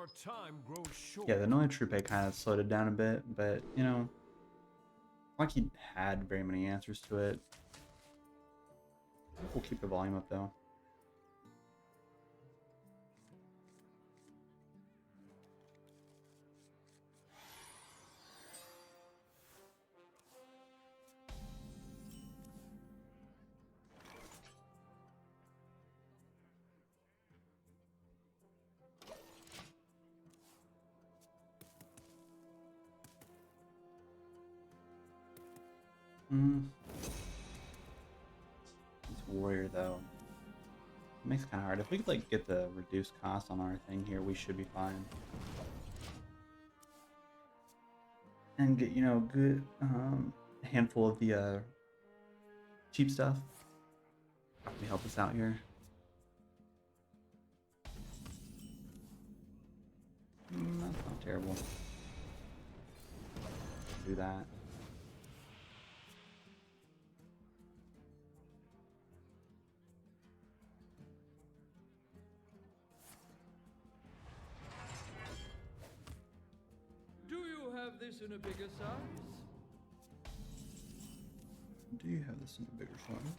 our time grows short. Yeah, the Noise Troupe kind of slowed it down a bit, but, you know, like he had very many answers to it. I think we'll keep the volume up, though. This warrior, though, it makes it kind of hard. If we could like get the reduced cost on our thing here, we should be fine. And get, you know, good handful of the cheap stuff. Probably help us out here. That's not terrible. Do that. Do you have this in a bigger size? Do you have this in a bigger size?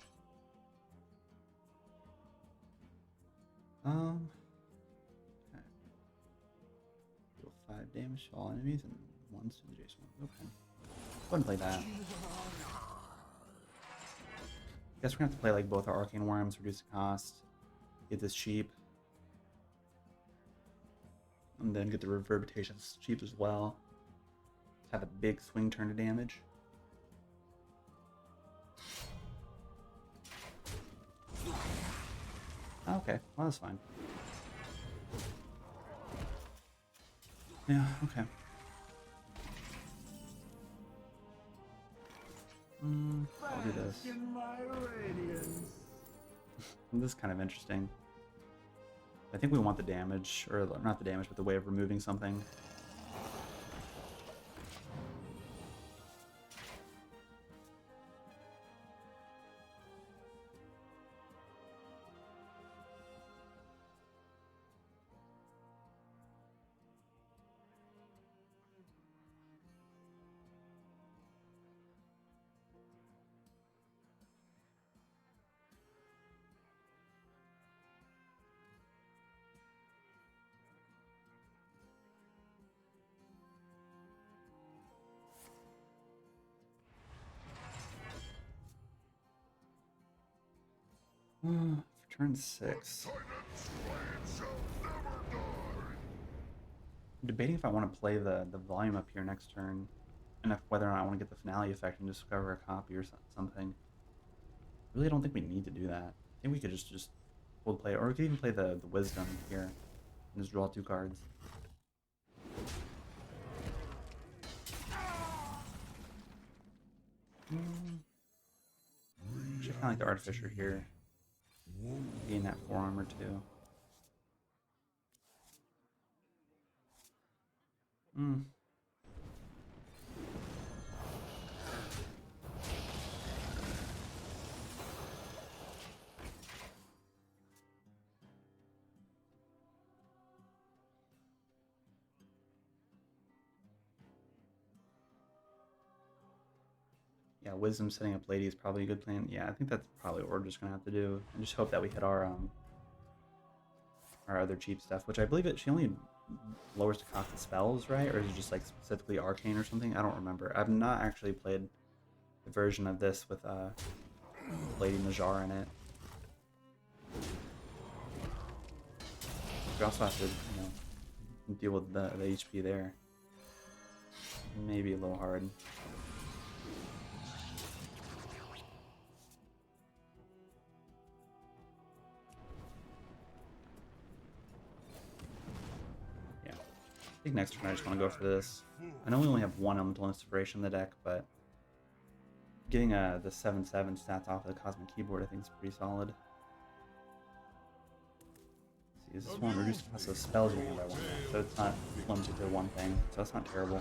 Okay. Deal 5 damage to all enemies and 1 to the adjacent one. Okay. Go ahead and play that. Guess we're gonna have to play like both our arcane worms, reduce the cost, get this cheap, and then get the reverberations cheap as well. Have a big swing turn to damage. Okay, well that's fine. Yeah, okay. I'll do this. This is kind of interesting. I think we want the damage, or not the damage, but the way of removing something. For turn 6. I'm debating if I want to play the volume up here next turn, and if whether or not I want to get the finale effect and discover a copy or something. Really, I don't think we need to do that. I think we could just hold play, or we could even play the wisdom here and just draw 2 cards. Actually, kind of like the Artificer here. Gain that 4 armor too. Yeah, Wisdom setting up Lady is probably a good plan. Yeah, I think that's probably what we're just gonna have to do. And just hope that we hit our other cheap stuff, which I believe she only lowers the cost of spells, right? Or is it just like specifically arcane or something? I don't remember. I've not actually played the version of this with Lady Najar in it. We also have to, you know, deal with the HP there. Maybe a little hard. I think next turn I just want to go for this. I know we only have 1 Elemental Inspiration in the deck, but getting the 7/7 stats off of the Cosmic Keyboard I think is pretty solid. See, this one reduces the cost of spells you can by 1, so it's not limited to 1 thing, so that's not terrible.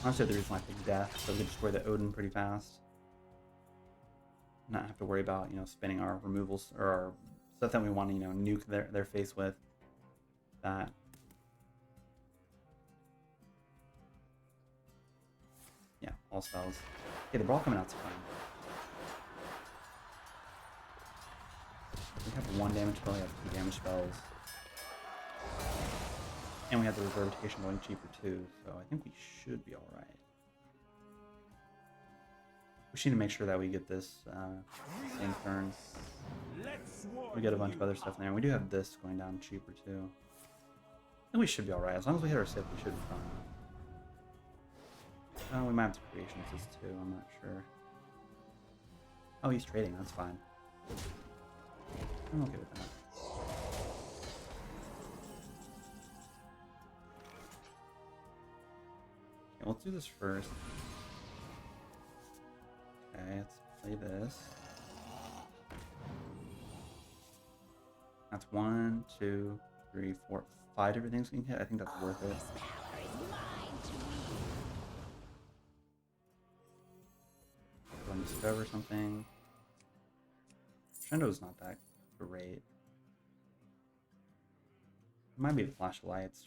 Honestly, the reason why I picked Death, so we could destroy the Odin pretty fast. Not have to worry about, you know, spinning our removals or our stuff that we want to, you know, nuke their face with. That. Yeah, all spells. Okay, the brawl coming out's fine. We have 1 damage spell, we have 2 damage spells. And we have the reverberation going cheaper too, so I think we should be alright. We just need to make sure that we get this same turn. We get a bunch of other stuff in there, and we do have this going down cheaper too. I think we should be alright. As long as we hit our sip, we should be fine. Oh, we might have to creations this too, I'm not sure. Oh, he's trading, that's fine. I'm okay with that. Okay, let's do this first. Okay, let's play this. That's 1, 2, 3, 4, 5 different things we can hit. I think that's worth it. Go and discover something. Shendo's not that great. It might be the flash of lights.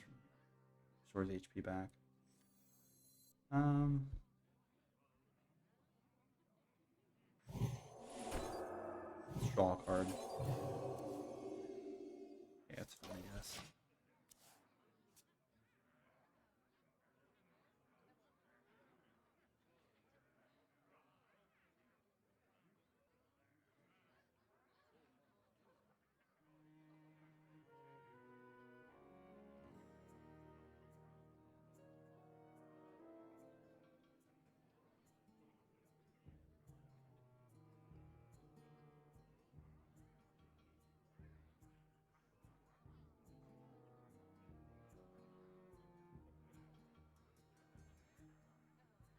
Restores HP back. Let's draw a card. Yeah, it's fine, I guess.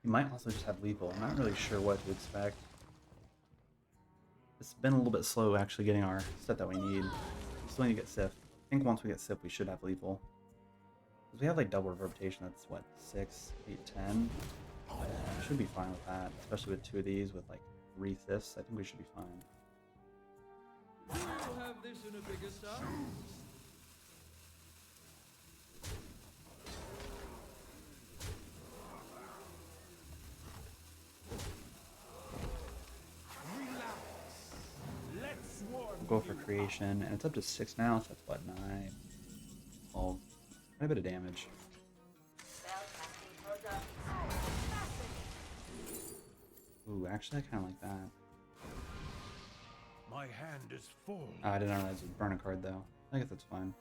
You might also just have lethal. I'm not really sure what to expect. It's been a little bit slow actually getting our set that we need. We still need to get Sif. I think once we get Sif, we should have lethal. Because we have like double reverberation, that's what, 6, 8, 10? We should be fine with that, especially with 2 of these with like 3 Sifs. I think we should be fine. Do you have this in a bigger size? We'll go for creation, and it's up to 6 now, so that's what, 9, 12, quite a bit of damage. Ooh, actually I kind of like that. My hand is full. I didn't realize it was burn a card though. I guess that's fine.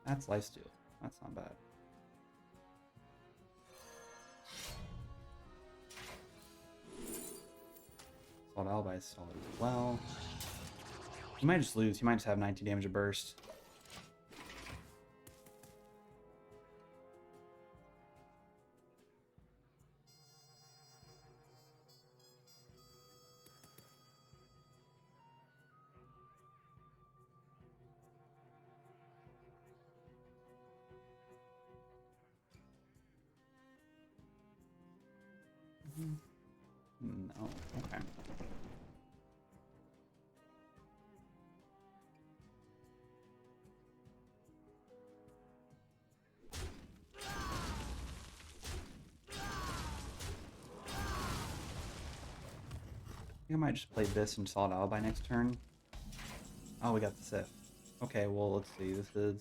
That's lifesteal. That's not bad. Solid Alibi is solid as well. You might just lose. You might just have 19 damage a burst. No, okay. I think I might just play this and Solid Alibi next turn. Oh, we got the Sif. Okay, well, let's see. This is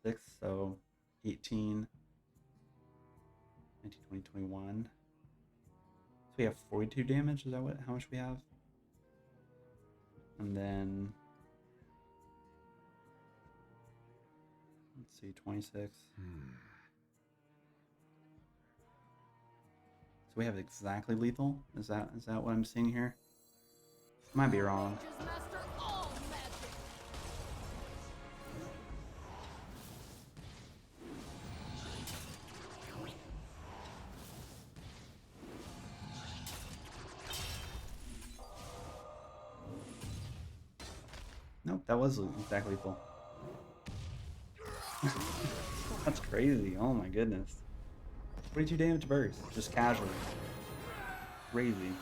6, so 18, 19, 20, 21. So we have 42 damage. Is that how much we have? And then, let's see, 26. So we have exactly lethal. Is that what I'm seeing here? Might be wrong. Nope, that was exactly lethal. That's crazy. Oh my goodness. 22 damage burst, just casually. Crazy.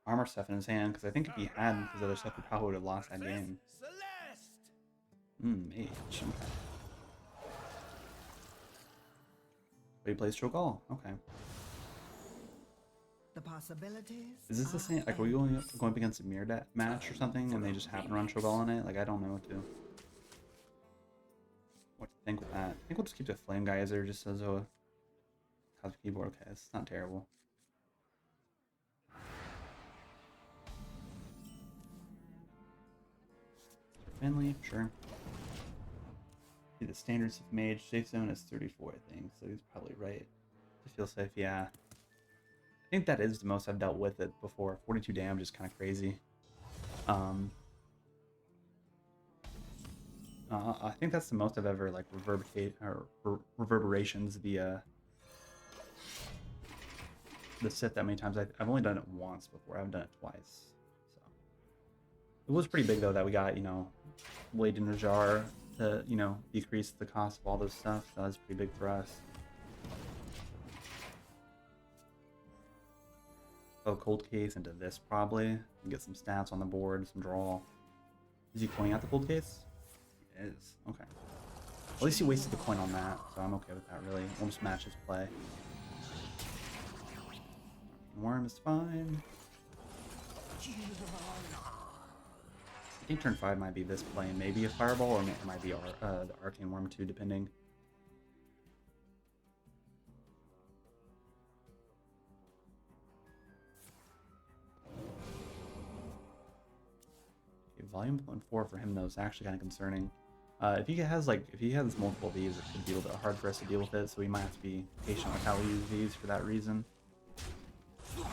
Armor stuff in his hand, because I think if he hadn't his other stuff, he probably would have lost that game. Mage. Okay. But he plays choke all. Okay. The possibilities. Is this the same? Like, are we going up against a mirror match or something, and they just happen to run choke all on it? Like, I don't know what to think with that. I think we'll just keep the flame geyser just as a cosmic keyboard. Okay, it's not terrible. Finley, sure. See, the standards of mage safe zone is 34, I think, so he's probably right. To feel safe, yeah. I think that is the most I've dealt with it before. 42 damage is kind of crazy. I think that's the most I've ever like reverberations the Sith that many times. I've only done it once before. I haven't done it twice. So it was pretty big though that we got, you know, Blade in a Jar to, you know, decrease the cost of all those stuff. So that's pretty big for us. Oh, cold case into this probably. And get some stats on the board, some draw. Is he coining out the cold case? He is. Okay. At least he wasted the coin on that, so I'm okay with that really. We'll just match his play. Worm is fine. I think turn 5 might be this play and maybe a fireball, or it might be the arcane worm too, depending. Volume 4 for him though is actually kind of concerning. If he has multiple of these, it could be a little bit hard for us to deal with it, so we might have to be patient with how we use these for that reason. I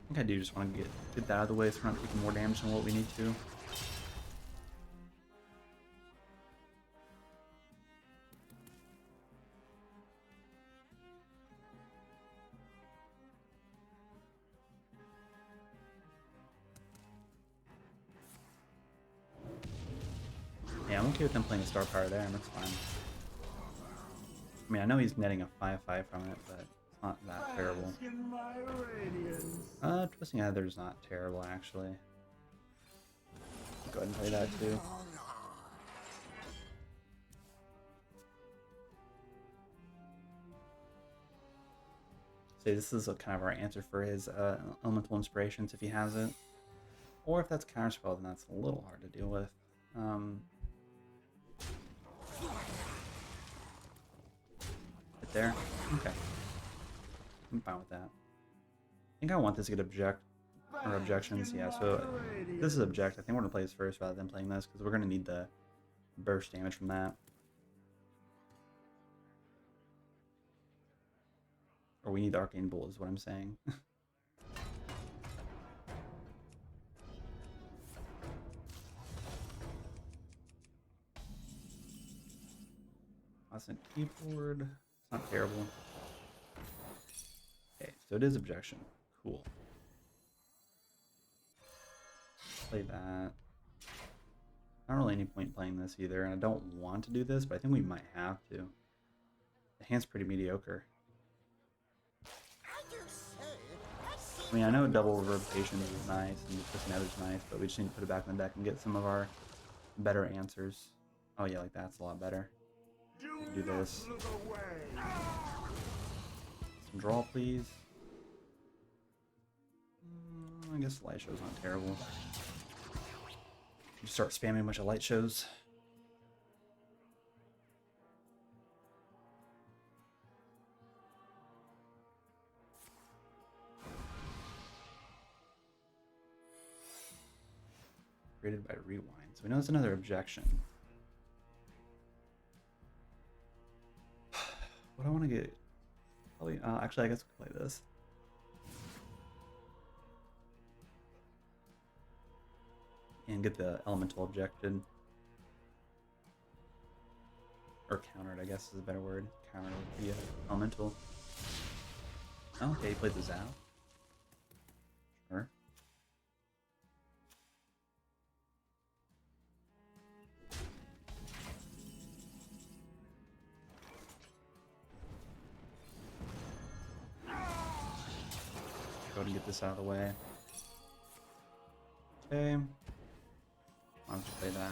think I do just want to get that out of the way so we're not taking more damage than what we need to. Yeah, I'm okay with them playing a star power there, and that's fine. I mean, I know he's netting a 5/5 from it, but it's not that terrible. Twisting Heather's not terrible, actually. Go ahead and play that too. So this is kind of our answer for his elemental inspirations if he has it. Or if that's counterspell, then that's a little hard to deal with. Right there? Okay. I'm fine with that. I think I want this to get objections. Yeah, so this is object. I think we're going to play this first rather than playing this, because we're going to need the burst damage from that. Or we need the Arcane Bolt is what I'm saying. Awesome keyboard. It's not terrible. Okay, so it is objection. Cool. Play that. Not really any point playing this either, and I don't want to do this, but I think we might have to. The hand's pretty mediocre. I mean, I know double reverberations is nice, and just another's nice, but we just need to put it back in the deck and get some of our better answers. Oh yeah, like that's a lot better. Do this. Some draw, please. I guess light show's not terrible. You start spamming a bunch of light shows. Created by rewind. So we know it's another objection. What do I want to get? Probably, actually, I guess we can play this. And get the elemental objected. Or countered, I guess is a better word. Countered would be elemental. Oh, okay, he played the Zao. Sure. Go ahead and get this out of the way. Okay. Why don't you play that?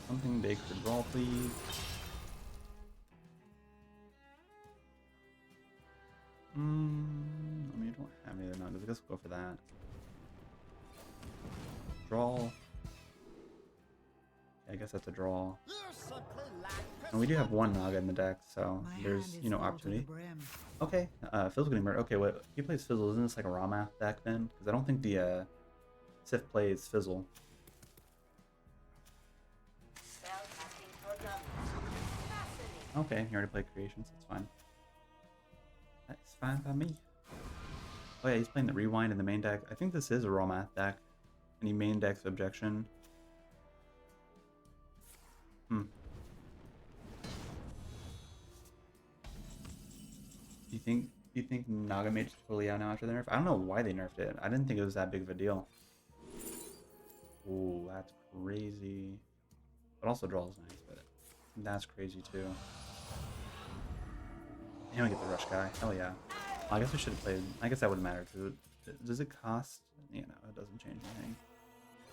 Something big for draw, please. I mean, you don't have any other nuggets. I guess we'll go for that. Draw. Yeah, I guess that's a draw. And we do have one Naga in the deck, so there's, you know, opportunity. Okay, Fizzle getting murdered. Okay, what he plays Fizzle, isn't this like a raw math deck then? Because I don't think the Sif plays Fizzle. Okay, you already played Creations, that's fine. That's fine by me. Oh yeah, he's playing the Rewind in the main deck. I think this is a raw math deck. Any main deck's objection? Do you think Naga Mage is totally out now after the nerf? I don't know why they nerfed it. I didn't think it was that big of a deal. Ooh, that's crazy. But also draws nice, but that's crazy too. And we get the rush guy. Hell yeah. Well, I guess we should have played. I guess that wouldn't matter too. Does it cost? You know, it doesn't change anything.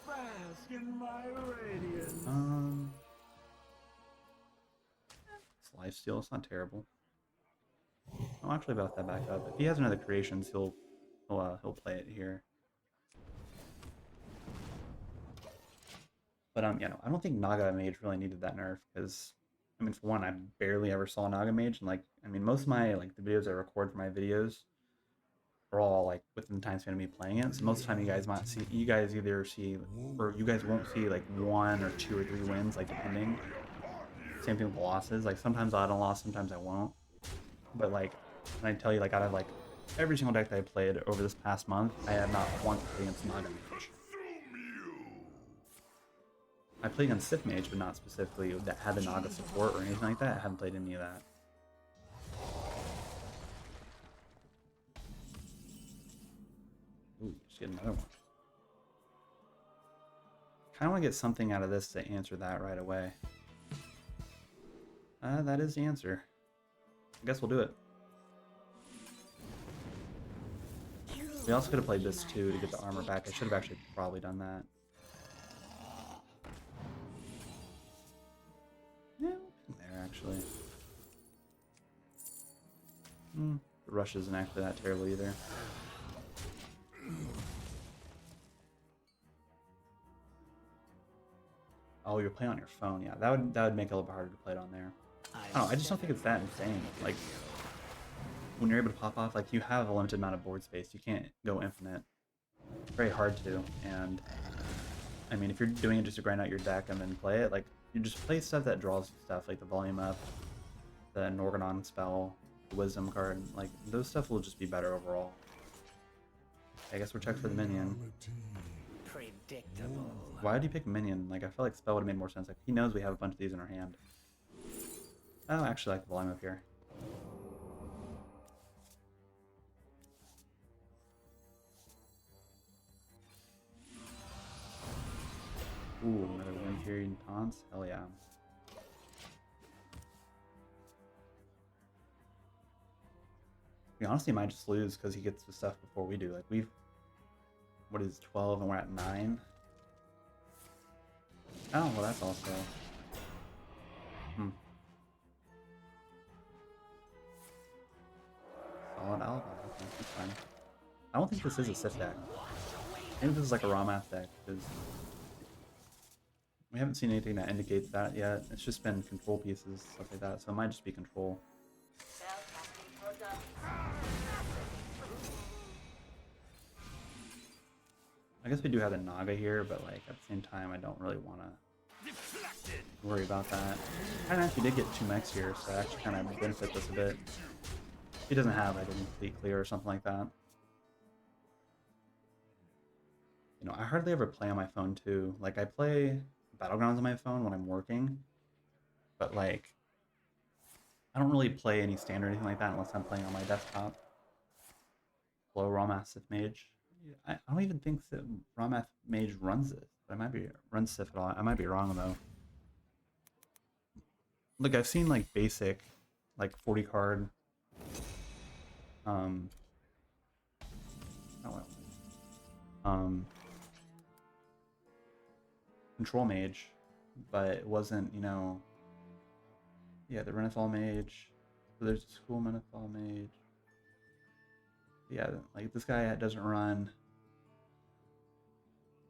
Bask in my radiance. It's lifesteal. It's not terrible. I'll actually about that back up. If he has another creations, he'll play it here. But yeah, no, I don't think Naga Mage really needed that nerf because, I mean, for one, I barely ever saw Naga Mage, and like, I mean, most of my like the videos I record for my videos are all like within the time span of me playing it. So most of the time, you guys might see, you guys either see, or you guys won't see like 1 or 2 or 3 wins, like depending. Same thing with losses. Like sometimes I'll loss, sometimes I won't. But like, when I tell you, like out of like every single deck that I played over this past month, I have not once played against Naga Mage. I played against Sith Mage, but not specifically that had the Naga support or anything like that. I haven't played any of that. Ooh, just get another one. Kind of want to get something out of this to answer that right away. That is the answer. I guess we'll do it. We also could have played this too to get the armor back. I should have actually probably done that. Yeah, there actually. The rush isn't actually that terrible either. Oh, you're playing on your phone. Yeah, that would make it a little bit harder to play it on there. I don't know, I just don't think it's that insane. Like, when you're able to pop off, like, you have a limited amount of board space. You can't go infinite. It's very hard to, and I mean, if you're doing it just to grind out your deck and then play it, like, you just play stuff that draws you stuff, like the Volume Up, the Norganon spell, the Wisdom card, like, those stuff will just be better overall. I guess we're checked for the minion. Predictable. Why did he pick minion? Like, I feel like spell would have made more sense. Like, he knows we have a bunch of these in our hand. Oh, actually, I like the Volume Up here. Ooh, another Wind Period and taunts? Hell yeah. We honestly might just lose because he gets the stuff before we do. Like, we've... What is 12 and we're at 9? Oh, well, that's also... Solid alibi. Okay, that's fine. I don't think this is a Sith deck. Maybe this is like a raw math deck, because we haven't seen anything that indicates that yet. It's just been control pieces, stuff like that, so it might just be control. I guess we do have the Naga here, but like at the same time, I don't really want to worry about that. I actually did get 2 mechs here, so that actually kind of benefits us a bit. He doesn't have like a complete clear or something like that. You know, I hardly ever play on my phone too. Like, I play Battlegrounds on my phone when I'm working, but like, I don't really play any standard or anything like that unless I'm playing on my desktop. Hello, Raw Massive Mage. Yeah, I don't even think that Raw Math Mage runs it. But I might be runs Sif at all. I might be wrong though. Look, I've seen like basic, like 40 card. Um. Oh well. Control Mage, but it wasn't, you know. Yeah, the Renathal Mage. So there's a School Menethal Mage. Yeah, like this guy doesn't run.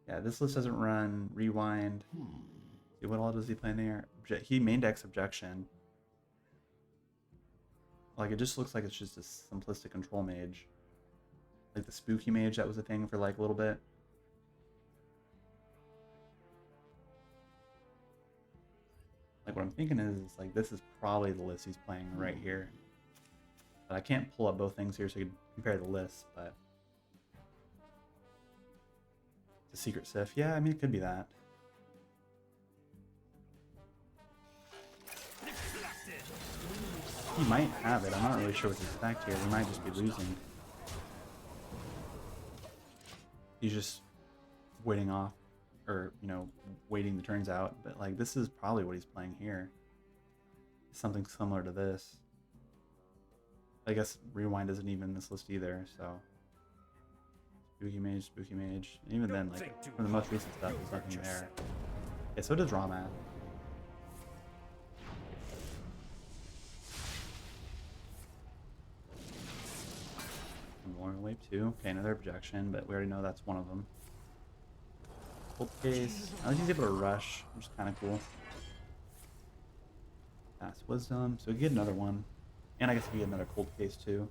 Yeah, this list doesn't run Rewind. See, what all does he play in there? He main decks Objection. Like, it just looks like it's just a simplistic Control Mage. Like the Spooky Mage, that was a thing for like a little bit. Like, what I'm thinking is like, this is probably the list he's playing right here. But I can't pull up both things here so you can compare the lists, but... The Secret Sif, yeah, I mean, it could be that. He might have it. I'm not really sure what to expect here. We might just be losing. He's just waiting off, or, you know, waiting the turns out. But, like, this is probably what he's playing here. Something similar to this. I guess Rewind isn't even in this list either, so... Spooky Mage, Spooky Mage. Even then, like, for the most recent stuff, there's nothing there. Okay, so does Ramat. Memorial Wave 2. Okay, another Objection, but we already know that's one of them. Cold Case. At least he's able to rush, which is kind of cool. Fast Wisdom. So we get another one. And I guess we get another Cold Case too.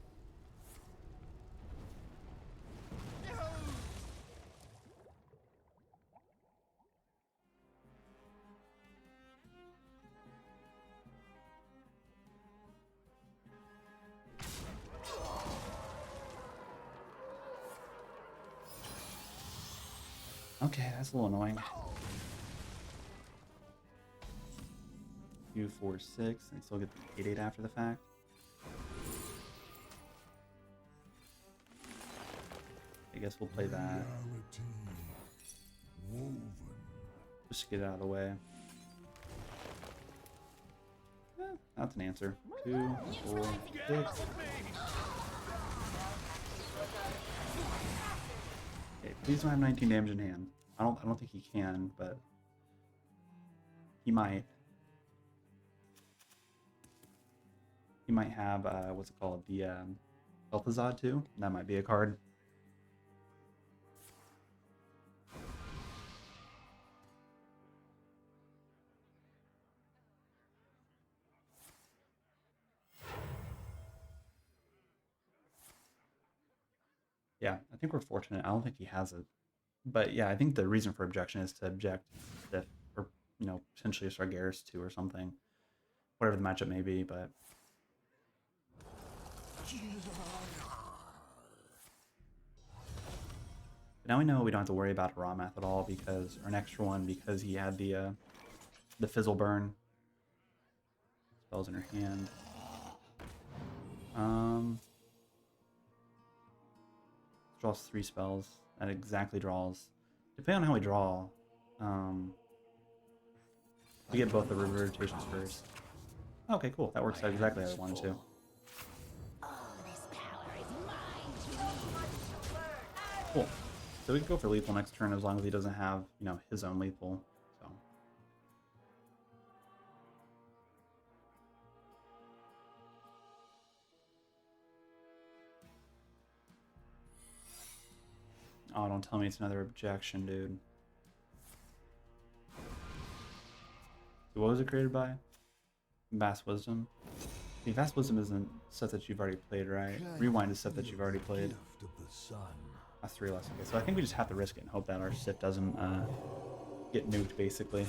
Okay, that's a little annoying. 2, 4, 6, and still get the 8/8 after the fact. I guess we'll play that. Just get it out of the way. That's an answer. 2, 4, 6. Okay, please don't have 19 damage in hand. I don't think he can, but he might. He might have what's it called? The Elphazad too. That might be a card. Yeah, I think we're fortunate. I don't think he has it. But yeah, I think the reason for Objection is to object if, or, you know, potentially a Sargeras too or something. Whatever the matchup may be, but... Now we know we don't have to worry about Ramath at all because, or an extra one because he had the Fizzle Burn. Spells in her hand. Draws 3 spells. That exactly draws. Depending on how we draw, we get both the rotations first. Okay, cool. That works out exactly how I wanted to. Cool. So we can go for lethal next turn as long as he doesn't have, you know, his own lethal. So. Oh, don't tell me it's another Objection, dude. So what was it created by? Vast Wisdom. See, Vast Wisdom isn't stuff that you've already played, right? Rewind is stuff that you've already played. That's 3 less. Okay, so I think we just have to risk it and hope that our Sith doesn't get nuked, basically.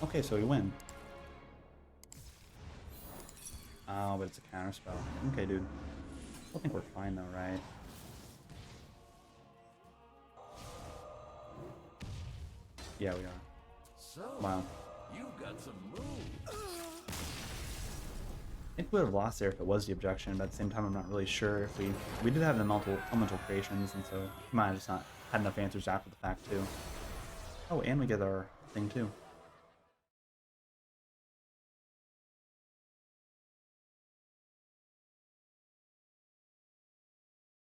Okay, so we win. Oh, but it's a counter spell. Okay, dude. I think we're fine though, right? Yeah, we are. So, Wow. you've got some moves. I think we would have lost there if it was the objection, but at the same time, I'm not really sure if we did have the elemental creations, and so he might have just not had enough answers after the fact too. Oh, and we get our thing too.